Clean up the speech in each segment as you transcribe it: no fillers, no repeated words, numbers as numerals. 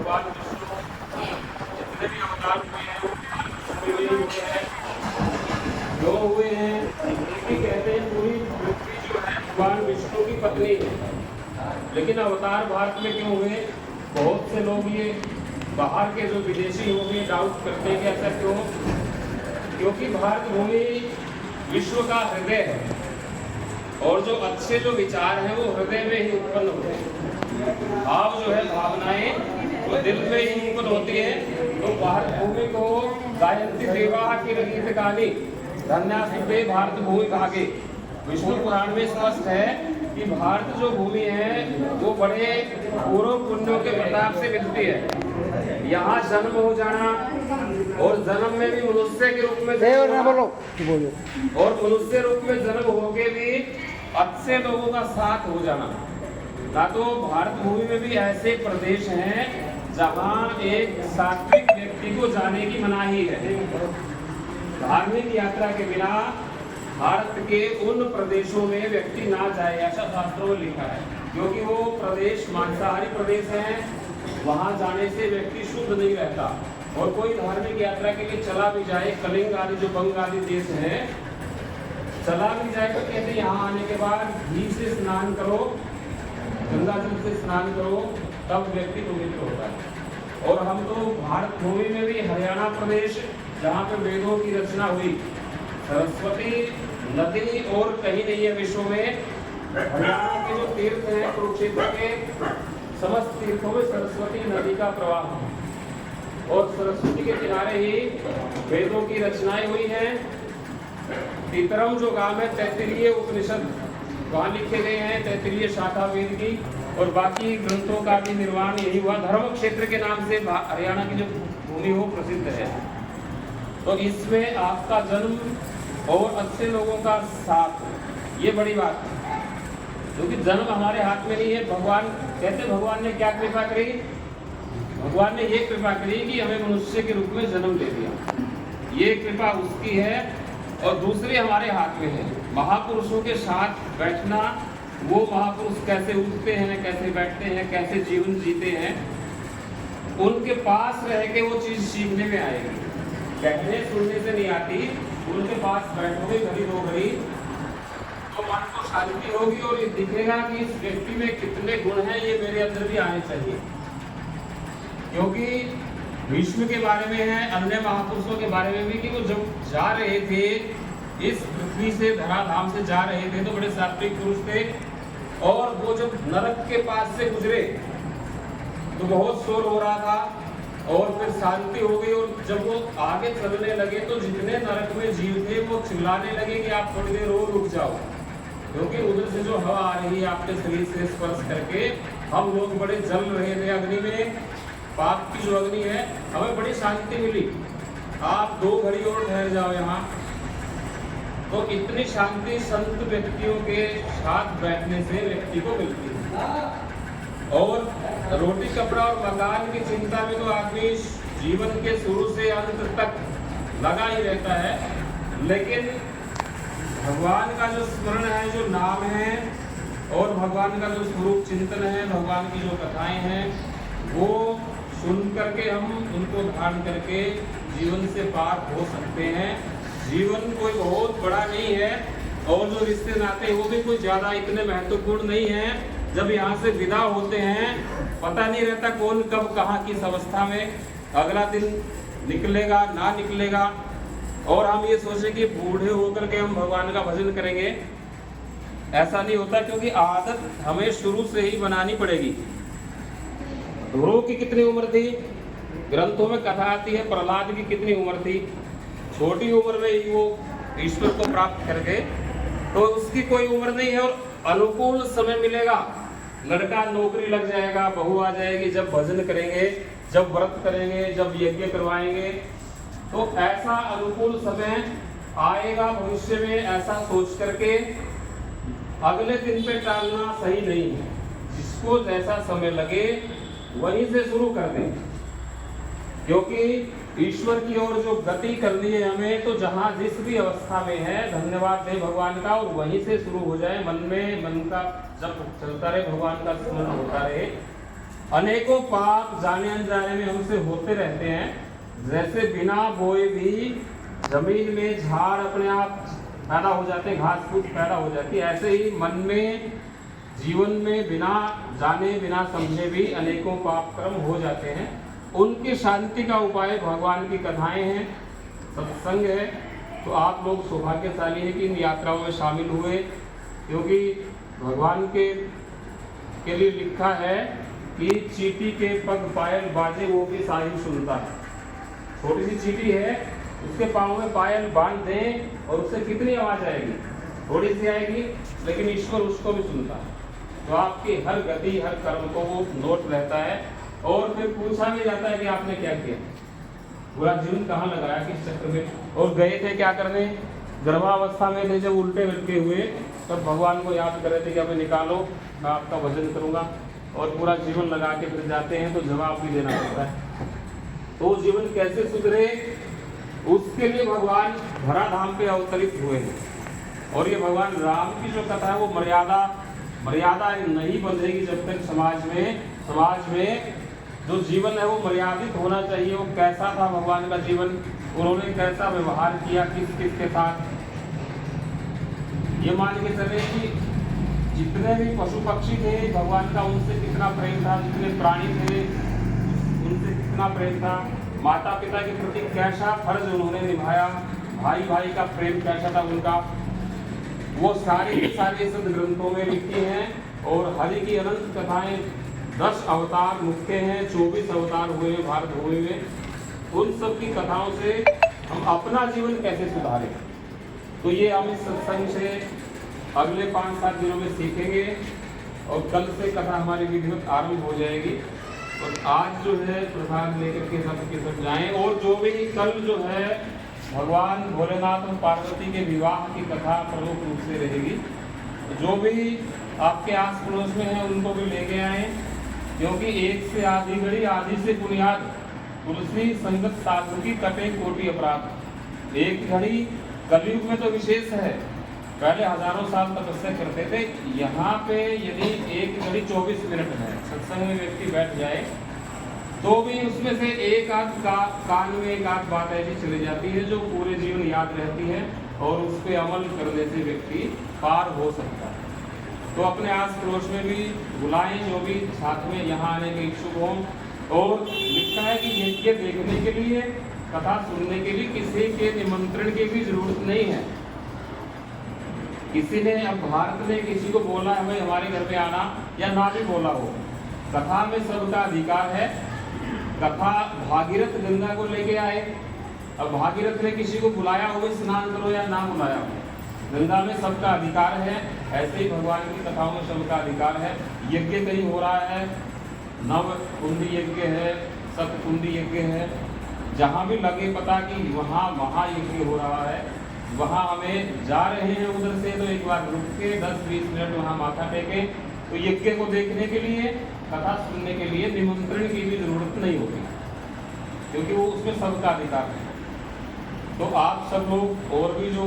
भगवान विष्णु जितने भी अवतार हुए हैं जो हुए हैं उनकी कहते हैं पूरी पृथ्वी जो है भगवान विष्णु की पत्नी है। लेकिन अवतार भारत में क्यों हुए? बहुत से लोग ये बाहर के जो विदेशी लोग ये डाउट करते हैं कि ऐसा क्यों? क्योंकि भारत भूमि विश्व का हृदय है और जो अच्छे जो विचार हैं वो हृदय में ही उत्पन्न होते हैं। भाव जो है, भावनाएं वो दिल में ही उत्पन्न होती है। तो भारत भूमि को गायत्री देवा की गीत गानी धन्यास्ते भारत भूमि भागे। विष्णु पुराण में स्पष्ट है कि भारत जो भूमि है वो बड़े पूर्व पुण्यों के प्रताप से मिलती है। यहाँ जन्म हो जाना और जन्म में भी मनुष्य के रूप में और मनुष्य रूप में जन्म होके भी अच्छे लोगों का साथ हो जाना। ना तो भारत भूमि में भी ऐसे प्रदेश हैं जहाँ एक सात्विक व्यक्ति को जाने की मनाही है। धार्मिक यात्रा के बिना भारत के उन प्रदेशों में व्यक्ति ना जाए, ऐसा शास्त्रों में लिखा है। क्योंकि वो प्रदेश मांसाहारी प्रदेश है, वहाँ जाने से व्यक्ति शुद्ध नहीं रहता। और कोई धार्मिक यात्रा के लिए चला भी जाए, कलिंग आदि जो बंग आदि देश है, चला भी जाए तो कहते हैं यहाँ आने के बाद घी से स्नान करो, गंगा जल से स्नान करो, तब व्यक्ति पवित्र होता है। और हम तो भारत भूमि में भी हरियाणा प्रदेश जहाँ पे वेदों की रचना हुई, सरस्वती नदी और कहीं नहीं है विश्व में। हरियाणा के जो तीर्थ हैं, कुरुक्षेत्र के समस्त तीर्थों में सरस्वती नदी का प्रवाह है और सरस्वती के किनारे ही वेदों की रचनाएं हुई हैं। तीतरम जो गांव है, तैत्तिरीय उपनिषद वहाँ लिखे गए हैं, तैत्तिरीय शाखा वेद की, और बाकी ग्रंथों का भी निर्माण यही हुआ। धर्म क्षेत्र के नाम से हरियाणा की जो भूमि वो प्रसिद्ध है। तो इसमें आपका जन्म और अच्छे लोगों का साथ, ये बड़ी बात है। क्योंकि जन्म हमारे हाथ में नहीं है। भगवान कहते, भगवान ने क्या कृपा करी? भगवान ने ये कृपा करी कि हमें मनुष्य के रूप में जन्म दे दिया। ये कृपा उसकी है और दूसरी हमारे हाथ में है। महापुरुषों के साथ बैठना, वो महापुरुष कैसे उठते हैं, कैसे बैठते हैं, कैसे जीवन जीते हैं, उनके पास रह के वो चीज सीखने में आएगी। कहने सुनने से नहीं आती। उनके पास बैठोगे घड़ी दो घड़ी तो मन को शांति होगी और ये दिखेगा कि इस व्यक्ति में कितने गुण हैं, ये मेरे अंदर भी आने चाहिए। क्योंकि भीष्म के बारे में है, अन्य महापुरुषों के बारे में भी, कि वो जब जा रहे थे इस पृथ्वी से, धराधाम से जा रहे थे, तो बड़े सात्विक पुरुष थे। और वो जब नरक के पास से गुजरे तो बहुत शोर हो रहा था और फिर शांति हो गई। और जब वो आगे चलने लगे तो जितने नरक में जीव थे वो चिल्लाने लगे कि आप थोड़ी देर और रुक जाओ, क्योंकि उधर से जो हवा आ रही है आपके शरीर से स्पर्श करके, हम लोग बड़े जल रहे थे अग्नि में। पाप की जो अग्नि है, हमें बड़ी शांति मिली। आप 2 घड़ी और ठहर जाओ यहाँ। तो इतनी शांति संत व्यक्तियों के साथ बैठने से व्यक्ति को मिलती है। और रोटी कपड़ा और मकान की चिंता में तो आदमी जीवन के शुरू से अंत तक लगा ही रहता है। लेकिन भगवान का जो स्मरण है, जो नाम है, और भगवान का जो स्वरूप चिंतन है, भगवान की जो कथाएं हैं, वो सुन करके हम उनको धारण करके जीवन से पार हो सकते हैं। जीवन कोई बहुत बड़ा नहीं है और जो रिश्ते नाते वो भी कोई ज़्यादा इतने महत्वपूर्ण नहीं है। जब यहाँ से विदा होते हैं, पता नहीं रहता कौन कब कहाँ किस अवस्था में अगला दिन निकलेगा ना निकलेगा। और हम ये सोचें कि बूढ़े होकर के हम भगवान का भजन करेंगे, ऐसा नहीं होता। क्योंकि आदत हमें शुरू से ही बनानी पड़ेगी। ध्रुव की कितनी उम्र थी? ग्रंथों में कथा आती है। प्रहलाद की कितनी उम्र थी? छोटी उम्र में ही वो ईश्वर को प्राप्त कर गए। तो उसकी कोई उम्र नहीं है। और अनुकूल समय मिलेगा, लड़का नौकरी लग जाएगा, बहू आ जाएगी, जब भजन करेंगे, जब व्रत करेंगे, जब यज्ञ करवाएंगे, तो ऐसा अनुकूल समय आएगा भविष्य में। ऐसा सोच करके अगले दिन पे टालना सही नहीं है। जिसको जैसा समय लगे वहीं से शुरू कर दें। क्योंकि ईश्वर की ओर जो गति करनी है हमें, तो जहाँ जिस भी अवस्था में है धन्यवाद दे भगवान का, और वहीं से शुरू हो जाए। मन में मन का जब चलता रहे, भगवान का स्मरण होता रहे। अनेकों पाप जाने अनजाने में हमसे होते रहते हैं। जैसे बिना बोए भी जमीन में झाड़ अपने आप पैदा हो जाते हैं, घास फूस पैदा हो जाती है, ऐसे ही मन में जीवन में बिना जाने बिना समझे भी अनेकों पाप कर्म हो जाते हैं। उनकी शांति का उपाय भगवान की कथाएं हैं, सत्संग है। तो आप लोग सौभाग्यशाली हैं कि इन यात्राओं में शामिल हुए, क्योंकि भगवान के लिए लिखा है कि चींटी के पग पायल बाजे वो भी साहिब सुनता है। छोटी सी चींटी है, उसके पाँव में पायल बांध दें और उससे कितनी आवाज़ आएगी, थोड़ी सी आएगी, लेकिन ईश्वर उसको भी सुनता है। तो आपकी हर गति हर कर्म को वो नोट रहता है और फिर पूछा भी जाता है कि आपने क्या किया, पूरा जीवन कहाँ लगाया, किस चक्कर में, और गए थे क्या करने। गर्भावस्था में थे जब उल्टे लटके हुए, तब भगवान को याद कर रहे थे कि हमें निकालो, मैं आपका भजन करूँगा, और पूरा जीवन लगा के फिर जाते हैं तो जवाब भी देना पड़ता है। तो जीवन कैसे सुधरे, उसके लिए भगवान धराधाम पे अवतरित हुए हैं। और ये भगवान राम की जो कथा है वो मर्यादा नहीं बंधेगी जब तक समाज में जो जीवन है वो मर्यादित होना चाहिए। वो कैसा था भगवान का जीवन, उन्होंने कैसा व्यवहार किया किस के साथ। ये मान के चले कि जितने भी पशु पक्षी थे भगवान का उनसे कितना प्रेम था, जितने प्राणी थे उनसे कितना प्रेम था, माता पिता के प्रति कैसा फर्ज उन्होंने निभाया, भाई भाई का प्रेम कैसा था उनका, वो सारे के सारे संत ग्रंथों में लिखी हैं। और हरि की अनंत कथाएं, 10 अवतार मुख्य हैं, 24 अवतार हुए भारत हुए हुए, उन सब की कथाओं से हम अपना जीवन कैसे सुधारें, तो ये हम इस सत्संग से अगले 5-7 दिनों में सीखेंगे। और कल से कथा हमारी विधिवत आरंभ हो जाएगी। और आज जो है प्रसाद लेकर के सब जाएं। और जो भी कल जो है भगवान भोलेनाथ और पार्वती के विवाह की कथा प्रमुख रूप से रहेगी। जो भी आपके आस पड़ोस में है उनको भी लेके आएँ, क्योंकि एक से आधी घड़ी आधी से बुनियाद, तुलसी संगत साधु की कटे कोटि अपराध। एक घड़ी कलयुग में तो विशेष है, पहले हजारों साल तपस्या करते थे, यहाँ पे यदि एक घड़ी 24 मिनट है सत्संग में व्यक्ति बैठ जाए तो भी उसमें से एक आध कान में एक आध बात ऐसी चली जाती है जो पूरे जीवन याद रहती है और उस पर अमल करने से व्यक्ति पार हो सकता है। तो अपने आस पड़ोस में भी बुलाएं जो भी साथ में यहाँ आने के इच्छुक हों। और लिखा है कि यज्ञ देखने के लिए, कथा सुनने के लिए किसी के निमंत्रण की भी जरूरत नहीं है। किसी ने अब भारत में किसी को बोला है भाई हमारे घर पे आना, या ना भी बोला हो, कथा में सबका अधिकार है। कथा भागीरथ गंगा को लेके आए, अब भागीरथ ने किसी को बुलाया हो स्नान करो या ना बुलाया हो, गंगा में सबका अधिकार है। ऐसे ही भगवान की कथाओं में सबका अधिकार है। यज्ञ कहीं हो रहा है, नव कुंडी यज्ञ है, सतकुंडी यज्ञ है, जहाँ भी लगे पता कि वहाँ महायज्ञ हो रहा है, वहाँ हमें जा रहे हैं उधर से तो एक बार रुक के 10-20 मिनट वहाँ माथा टेके। तो यज्ञ को देखने के लिए, कथा सुनने के लिए निमंत्रण की भी जरूरत नहीं होती, क्योंकि वो उसमें सबका अधिकार है। तो आप सब लोग और भी जो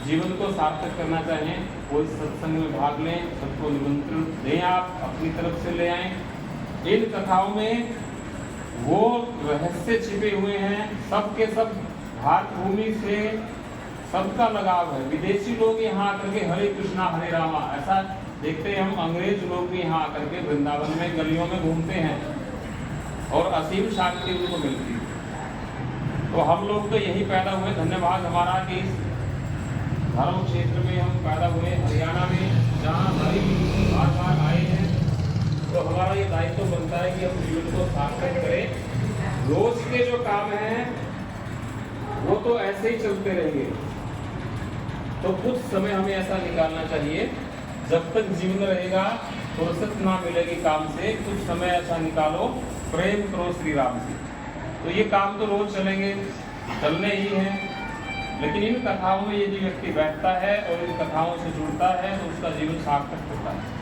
जीवन को सार्थक करना चाहें वो इस सत्संग में भाग लें, सबको निमंत्रण दें, आप अपनी तरफ से ले आएं। इन कथाओं में वो रहस्य छिपे हुए हैं, सबके सब भारत भूमि से सबका लगाव है। विदेशी लोग यहाँ आकर के हरे कृष्णा हरे रामा ऐसा देखते हैं हम, अंग्रेज लोग भी यहाँ आकर के वृंदावन में गलियों में घूमते हैं और असीम शांति उनको मिलती है। तो हम लोग तो यही पैदा हुए, धन्यवाद हमारा कि इस धर्म क्षेत्र में हम पैदा हुए, हरियाणा में, जहाँ हरि बार बार आए हैं। तो हमारा ये दायित्व बनता है कि हम जीवन को सार्थक करें। रोज के जो काम हैं वो तो ऐसे ही चलते रहेंगे, तो कुछ समय हमें ऐसा निकालना चाहिए, जब तक जीवन रहेगा, फुर्सत ना मिलेगी काम से, कुछ समय ऐसा निकालो, प्रेम करो श्री राम से। तो ये काम तो रोज चलेंगे, चलने ही हैं, लेकिन इन कथाओं में यदि व्यक्ति बैठता है और इन कथाओं से जुड़ता है तो उसका जीवन सार्थक होता है।